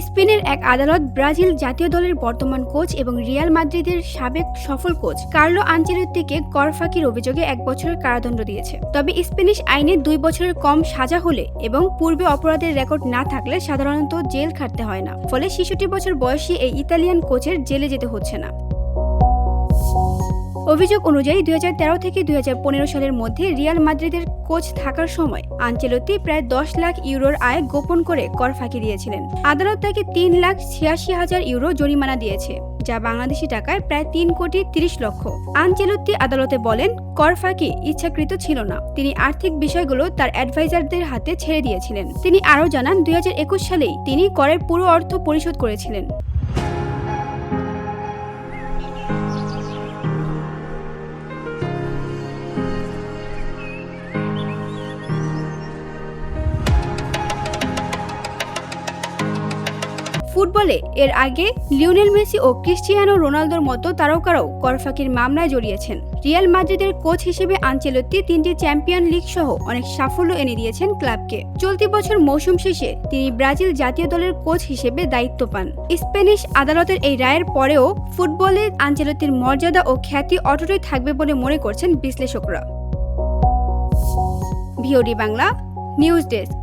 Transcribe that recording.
স্পেনের এক আদালত ব্রাজিল জাতীয় দলের বর্তমান কোচ এবং রিয়াল মাদ্রিদের সাবেক সফল কোচ কার্লো আনচেলত্তিকে কর ফাঁকির অভিযোগে 1 বছরের কারাদণ্ড দিয়েছে। তবে স্প্যানিশ আইনে 2 বছরের কম সাজা হলে এবং পূর্বে অপরাধের রেকর্ড না থাকলে সাধারণত জেল খাটতে হয় না। ফলে 66 বছর বয়সী এই ইতালিয়ান কোচের জেলে যেতে হচ্ছে না। অভিযোগ অনুযায়ী 2013 থেকে 2015 সালের মধ্যে রিয়াল মাদ্রিদের কোচ থাকার সময় আনচেলত্তি প্রায় 10 লাখ ইউরোর আয় গোপন করে কর ফাঁকি দিয়েছিলেন। আদালত তাকে 3,86,000 ইউরো জরিমানা দিয়েছে, যা বাংলাদেশি টাকায় প্রায় 3 কোটি 30 লক্ষ। আনচেলত্তি আদালতে বলেন, কর ফাঁকি ইচ্ছাকৃত ছিল না। তিনি আর্থিক বিষয়গুলো তার অ্যাডভাইজারদের হাতে ছেড়ে দিয়েছিলেন। তিনি আরও জানান, 2021 সালেই তিনি করের পুরো অর্থ পরিশোধ করেছিলেন। ফুটবলে এর আগে লিওনেল মেসি ও ক্রিস্টিয়ানো রোনালদোর মতো তারকারাও কর ফাঁকির মামলায় জড়িয়েছেন। রিয়াল মাদ্রিদের কোচ হিসেবে আনচেলত্তি 3টি চ্যাম্পিয়ন লিগ সহ অনেক সাফল্য এনে দিয়েছেন ক্লাবকে। চলতি বছর মৌসুম শেষে তিনি ব্রাজিল জাতীয় দলের কোচ হিসেবে দায়িত্ব পান। স্প্যানিশ আদালতের এই রায়ের পরেও ফুটবলে আনচেলত্তির মর্যাদা ও খ্যাতি অটুটই থাকবে বলে মনে করছেন বিশ্লেষকরা। VOD Bangla news desk.